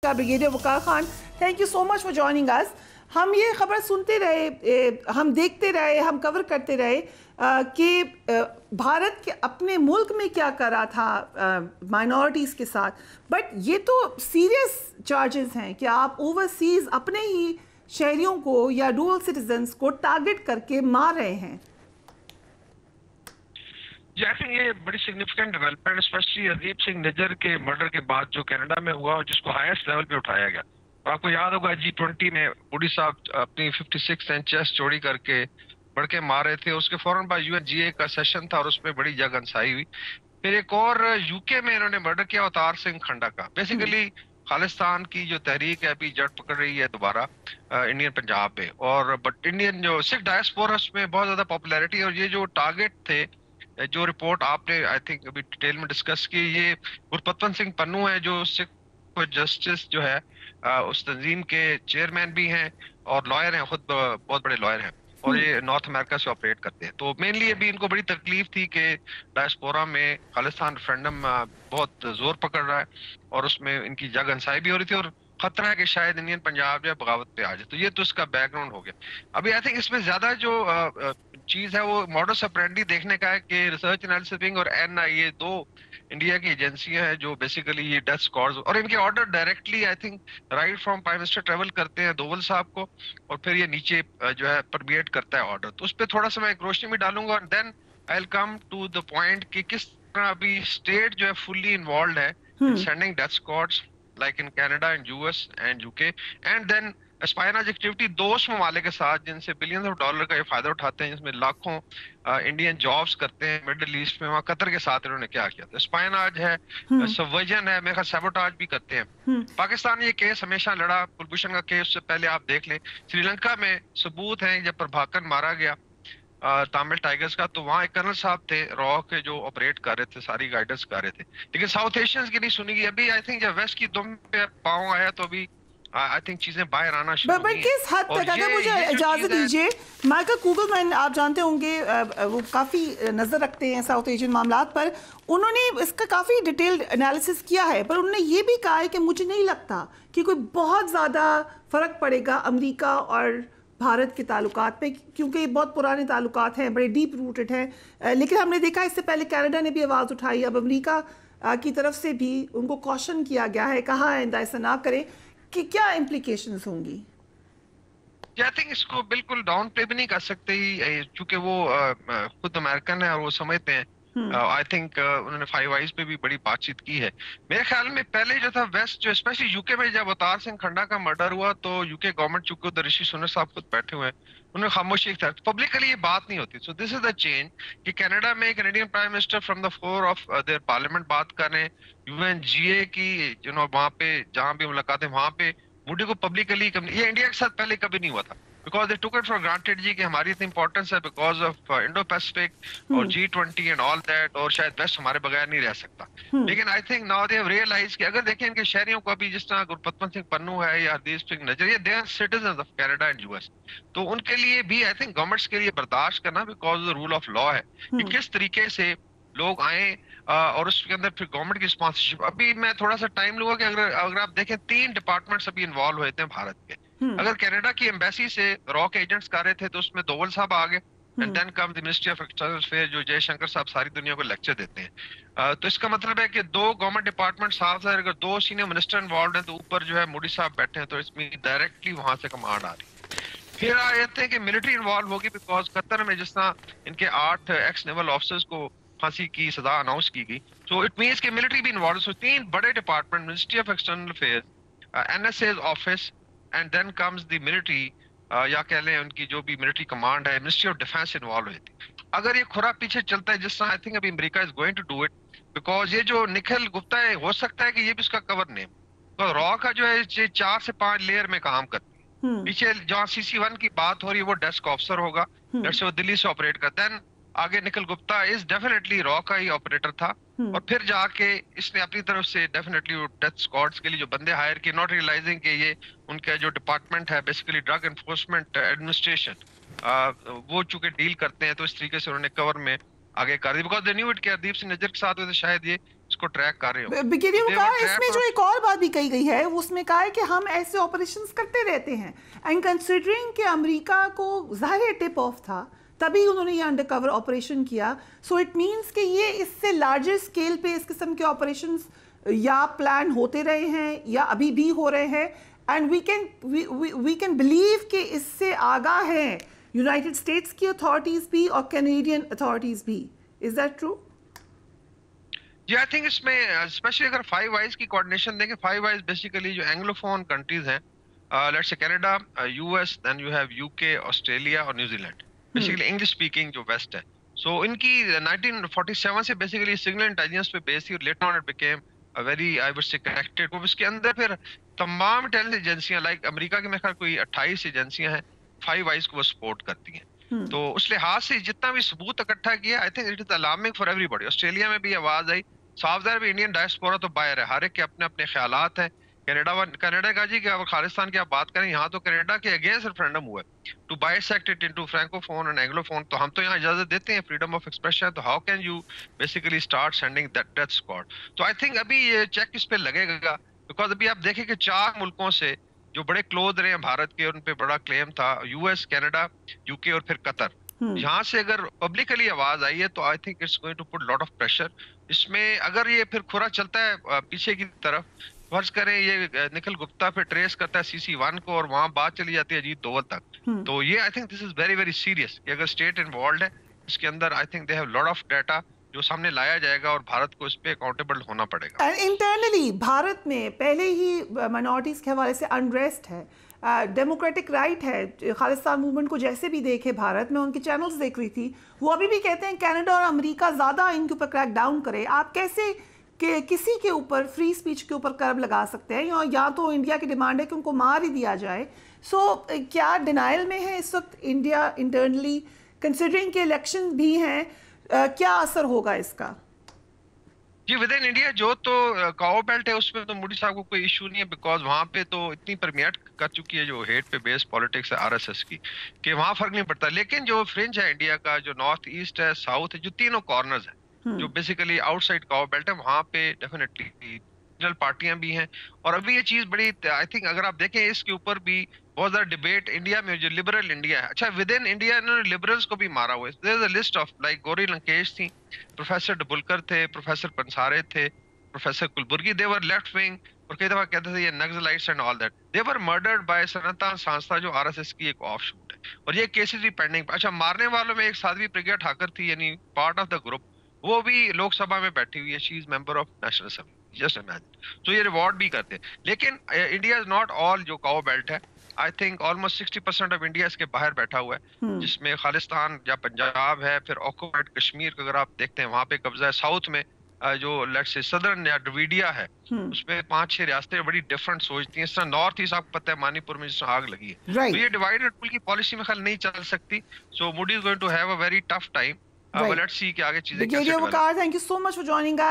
Brigadier Waqar Khan, thank you so much for joining अस। हम ये खबर सुनते रहे, हम देखते रहे, हम कवर करते रहे कि भारत के अपने मुल्क में क्या कर रहा था माइनॉरिटीज़ के साथ, बट ये तो सीरियस चार्जेस हैं कि आप ओवरसीज़ अपने ही शहरियों को या डुअल सिटीजन्स को टारगेट करके मार रहे हैं। आई थिंक ये बड़ी significant development, specially Hardeep Singh Nijjar के मर्डर के बाद जो कनाडा में हुआ और जिसको हाईएस्ट लेवल पे उठाया गया। तो आपको याद होगा G20 में मोदी साहब अपनी 56 इंच चेस्ट चौड़ी करके बढ़ के मार रहे थे। उसके फौरन बाद UNGA का सेशन था और उसमें बड़ी जगहंसाई हुई। फिर एक और यूके में इन्होंने मर्डर किया अवतार सिंह खंडा का। बेसिकली खालिस्तान की जो तहरीक है अभी जड़ पकड़ रही है दोबारा इंडियन पंजाब पे, और बट इंडियन जो सिख डायस्पोरा में बहुत ज्यादा पॉपुलैरिटी। और ये जो टारगेट थे, जो रिपोर्ट आपने आई थिंक अभी डिटेल में डिस्कस की, ये गुरपतवंत सिंह पन्नू है जो सिख जस्टिस जो है उस तंजीम के चेयरमैन भी हैं और लॉयर हैं, खुद बहुत बड़े लॉयर हैं और ये नॉर्थ अमेरिका से ऑपरेट करते हैं। तो मेनली अभी इनको बड़ी तकलीफ थी कि डायस्पोरा में खालिस्तान रेफरेंडम बहुत जोर पकड़ रहा है और उसमें इनकी जगहंसाई भी हो रही थी और खतरा है कि शायद इंडियन पंजाब या बगावत पे आ जाए। तो ये तो इसका बैकग्राउंड हो गया। अभी आई थिंक इसमें ज्यादा जो चीज है वो मॉडस ऑपरेंडी देखने का है कि रिसर्च एनालिसिस विंग और NIA दो इंडिया की एजेंसियां हैं जो बेसिकली ये डेथ स्क्वाड्स और इनके order directly I think right from prime minister travel करते हैं दोवल साहब को और फिर ये नीचे जो है परमिएट करता है ऑर्डर। तो उस पर थोड़ा सा मैं एक रोशनी में डालूंगा और then I will come to the point कि किस तरह अभी स्टेट जो है फुल्ली इन्वॉल्व है in sending death squads like in Canada and US and UK and then espionage activity दो ममालिक के साथ जिनसे बिलियंस ऑफ डॉलर का ये फायदा उठाते हैं, जिसमें लाखों इंडियन जॉब्स करते हैं मिडिल ईस्ट में। वहाँ कतर के साथ इन्होंने क्या किया था, एस्पायनाज है, सबवर्जन है, मेरे ख्याल सैबोटाज भी करते हैं। पाकिस्तान ये केस हमेशा लड़ा, कुलभूषण का केस से पहले आप देख लें, श्रीलंका में सबूत हैं जब प्रभाकर मारा गया तमिल टाइगर्स का, तो वहाँ एक कर्नल साहब थे रॉ के जो ऑपरेट कर रहे थे, सारी गाइडेंस कर रहे थे, लेकिन साउथ एशियंस की नहीं सुनी गई। अभी आई थिंक जब वेस्ट की दुम पे पाँव आया तो अभी आई थिंक चीजें बाहर आना शुरू हुई हैं। किस हद तक, अगर मुझे इजाजत दीजिए, माइकल कुगलमैन आप जानते होंगे वो काफ़ी नज़र रखते हैं साउथ एशियन मामलात पर, उन्होंने इसका काफ़ी डिटेल्ड एनालिसिस किया है, पर उन्होंने ये भी कहा है कि मुझे नहीं लगता कि कोई बहुत ज़्यादा फ़र्क पड़ेगा अमेरिका और भारत के ताल्लुकात पे, क्योंकि ये बहुत पुराने ताल्लुकात हैं, बड़े डीप रूटेड हैं। लेकिन हमने देखा इससे पहले कनाडा ने भी आवाज़ उठाई, अब अमेरिका की तरफ से भी उनको कॉशन किया गया है, कहा है आइंदा ऐसा ना करें, कि क्या इम्प्लीकेशंस होंगी। आई थिंक इसको बिल्कुल डाउन प्ले भी नहीं कर सकते ही, क्योंकि वो खुद अमेरिकन है और वो समझते हैं। आई थिंक उन्होंने 5 आइज पे भी बड़ी बातचीत की है। मेरे ख्याल में पहले जो था वेस्ट जो स्पेशली यूके में जब अवतार सिंह खंडा का मर्डर हुआ तो यूके गवर्नमेंट, चूंकि उधर ऋषि सुनक साहब खुद बैठे हुए हैं, उन्होंने खामोशी था, पब्लिकली ये बात नहीं होती। So this is the change कि कनाडा में Canadian prime minister from the floor of their parliament बात कर रहे हैं, UNGA की वहाँ पे जहाँ भी मुलाकातें वहाँ पे मोदी को पब्लिकली, ये इंडिया के साथ पहले कभी नहीं हुआ था, because they took it for granted जी कि हमारी इतनी इंपॉर्टेंस है बिकॉज ऑफ इंडो पैसिफिक और G20 एंड ऑल दैट, और शायद वेस्ट हमारे बगैर नहीं रह सकता। लेकिन I think now they have realise कि अगर देखें इनके शहरियों को अभी जिस तरह गुरपतवंत सिंह पन्नू है या हरदीप सिंह निज्जर, ये they are citizens of Canada and US, तो उनके लिए भी आई थिंक गवर्नमेंट्स के लिए बर्दाश्त करना because the rule of law है कि किस तरीके से लोग आए और उसके अंदर फिर गवर्नमेंट की स्पॉन्सरशिप। अभी मैं थोड़ा सा टाइम लूंगा कि अगर आप देखें 3 डिपार्टमेंट्स अभी इन्वॉल्व हुए थे भारत के। अगर कनाडा की एम्बेसी से रॉ के एजेंट्स कर रहे थे तो उसमें दोवल साहब आ गए, and then come the ministry of external affairs जो जयशंकर साहब सारी दुनिया को लेक्चर देते हैं। तो इसका मतलब है कि 2 गवर्नमेंट डिपार्टमेंट साथ है, अगर 2 सीनियर मिनिस्टर इन्वॉल्व हैं तो ऊपर जो है मोदी साहब बैठे हैं, तो इसमें डायरेक्टली वहां से कमांड आ रही है। फिर आ जाते हैं कि मिलिट्री इन्वॉल्व होगी, बिकॉज कतर में जिस तरह इनके 8 एक्स नेवल ऑफिसर्स को फांसी की सजा अनाउंस की गई, सो इट मींस कि मिलिट्री भी इन्वॉल्व। सो 3 बड़े department, ministry of external affairs, NSA office and then comes the military, या कह लें उनकी जो भी मिलिट्री कमांड है, मिनिस्ट्री ऑफ डिफेंस इन्वॉल्व हुई थी। अगर ये खुरा पीछे चलता है जिस तरह आई थिंक अभी America is going to do it, because ये जो निखिल गुप्ता है हो सकता है कि ये भी उसका कवर नेम, तो रॉ का जो है 4 से 5 लेयर में काम करती है। पीछे जहाँ CC1 की बात हो रही है वो डेस्क ऑफिसर होगा, जैसे वो दिल्ली से ऑपरेट करता है। आगे Nikhil Gupta is definitely raw का ही ऑपरेटर था, और फिर जाके इसने अपनी तरफ से डेफिनेटली डेथ स्क्वाड्स के लिए जो बंदे हायर किए, नॉट रियलाइजिंग कि ये उनका जो डिपार्टमेंट है बेसिकली ड्रग एनफोर्समेंट एडमिनिस्ट्रेशन, वो चूंकि डील करते हैं, तो इस तरीके से उन्होंने कवर में आगे कर दी, बिकॉज दे न्यू इट कि हरदीप सिंह निज्जर के साथ शायद ये को ट्रैक कर रहे हो। ब्रिगेडियर वकार, इसमें जो एक और बात भी कही गई है उसमें कहा है कि हम ऐसे ऑपरेशंस करते रहते हैं, एंड कंसिडरिंग कि अमेरिका को ज़ाहिर टिप ऑफ था तभी उन्होंने ये अंडरकवर ऑपरेशन किया, सो इट मींस कि ये इससे लार्जर स्केल पे इस किस्म के ऑपरेशंस या प्लान होते रहे हैं या अभी भी हो रहे हैं, एंड वी कैन बिलीव कि इससे आगाह है यूनाइटेड स्टेट्स की अथॉरिटीज़ भी और कैनेडियन अथॉरिटीज़ भी। Is that true? जी, आई थिंक इसमें स्पेशली अगर फाइव आइज की कोऑर्डिनेशन देखें, फाइव आइज बेसिकली जो एंग्लोफोन कंट्रीज हैं, let's say Canada, US, then you have UK, Australia और न्यूजीलैंड, बेसिकली इंग्लिश स्पीकिंग जो वेस्ट है। सो इनकी 1947 से बेसिकली सिग्नल इंटेलिजेंस पे बेस थी और later on it became a very I would say connected. वो इसके अंदर फिर तमाम इंटेलिजेंस एजेंसियां लाइक अमेरिका की मेरे ख्याल कोई 28 एजेंसियां हैं, फाइव आइज को वो सपोर्ट करती हैं। तो उस लिहाज से जितना भी सबूत इकट्ठा किया, I think it is alarming for everybody. Australia में भी आवाज आई, साफ ज़ाहिर भी इंडियन डायस्पोरा तो बाहर है, हर एक के अपने अपने ख्यालात हैं। कनाडा का जी, क्या खालिस्तान की आप बात करें, यहाँ तो कनाडा के अगेंस्ट रेफरेंडम हुआ है to bisect it into francophone and anglophone. तो हम तो यहाँ इजाजत देते हैं, फ्रीडम ऑफ एक्सप्रेशन, तो how can you basically start sending that death squad? तो आई थिंक अभी ये चेक इस पे लगेगा, बिकॉज अभी आप देखें कि 4 मुल्कों से जो बड़े क्लोज रहे हैं भारत के, उन पे बड़ा क्लेम था, यूएस, कनाडा, यूके और फिर कतर। यहाँ से अगर पब्लिकली आवाज आई है तो I think it's going to put lot of pressure. इसमें अगर ये फिर खुरा चलता है पीछे की तरफ, फर्ज करें ये निखिल गुप्ता फिर ट्रेस करता है CC1 को और वहां बात चली जाती है अजीत दोवल तक, तो ये I think this is very very serious कि अगर स्टेट इन्वॉल्व है इसके अंदर, I think they have lot of data जो सामने लाया जाएगा और भारत को इस पे अकाउंटेबल होना पड़ेगा। इंटरनली भारत में पहले ही माइनॉरिटीज के हवाले से अनरेस्ट है, डेमोक्रेटिक राइट है। खालिस्तान मूवमेंट को जैसे भी देखे भारत में, उनके चैनल्स देख रही थी, वो अभी भी कहते हैं कनाडा और अमेरिका ज़्यादा इनके ऊपर क्रैक डाउन करे। आप कैसे कि किसी के ऊपर फ्री स्पीच के ऊपर कर्ब लगा सकते हैं? या तो इंडिया की डिमांड है कि उनको मार ही दिया जाए। सो क्या डिनाइल में है इस वक्त इंडिया इंटरनली, कंसिडरिंग के इलेक्शन भी हैं? क्या असर होगा इसका? जी, विद इन इंडिया जो तो काओ बेल्ट है उसमें तो मोदी साहब को कोई इशू नहीं है, बिकॉज वहां पे तो इतनी परमिएट कर चुकी है जो हेट पे बेस पॉलिटिक्स है आरएसएस की, कि वहां फर्क नहीं पड़ता। लेकिन जो फ्रिंज है इंडिया का, जो नॉर्थ ईस्ट है, साउथ है, जो तीनों कॉर्नर्स है जो बेसिकली आउटसाइड काओ बेल्ट है, वहां पे डेफिनेटली रीजनल पार्टियां भी हैं। और अभी ये चीज बड़ी, आई थिंक अगर आप देखें इसके ऊपर भी बहुत ज्यादा डिबेट इंडिया में, जो लिबरल इंडिया है, अच्छा विद इन इंडिया इन्होंने लिबरल्स को भी मारा हुआ है। There is a list of like Gauri Lankesh थी, प्रोफेसर डबुलकर थे, प्रोफेसर पंसारे थे, professor Kalburgi, they were left wing, और कई दफा कहते थे ये naxalites and all that, they were murdered by Sanatan Sanstha जो आरएसएस की एक ऑफशूट है, और ये केसेस भी पेंडिंग। अच्छा, मारने वालों में एक साध्वी प्रज्ञा ठाकर थी, यानी पार्ट ऑफ द ग्रुप, वो भी लोकसभा में बैठी हुई है, she is member of national assembly, just imagine. तो ये रिवॉर्ड भी करते हैं। लेकिन इंडिया इज नॉट ऑल जो काओ बेल्ट है, I think almost 60% of India इसके बाहर बैठा हुआ है, जिसमें खालिस्तान या पंजाब है, फिर ऑक्युपाइड कश्मीर को अगर आप देखते हैं वहां पे कब्जा है, साउथ में जो लेट्स से सदर्न या द्रविडिया है, उसमें 5-6 रियासतें बड़ी डिफरेंट सोचती हैं। इस तरह नॉर्थ ईस्ट आपको पता है मणिपुर में जिस तरह आग लगी है, तो ये डिवाइड एंड रूल की पॉलिसी में ख्याल नहीं चल सकती। So Modi is going to have a very tough time. Let's see कि आगे चीजें कैसे develop. Thank you so much for joining us.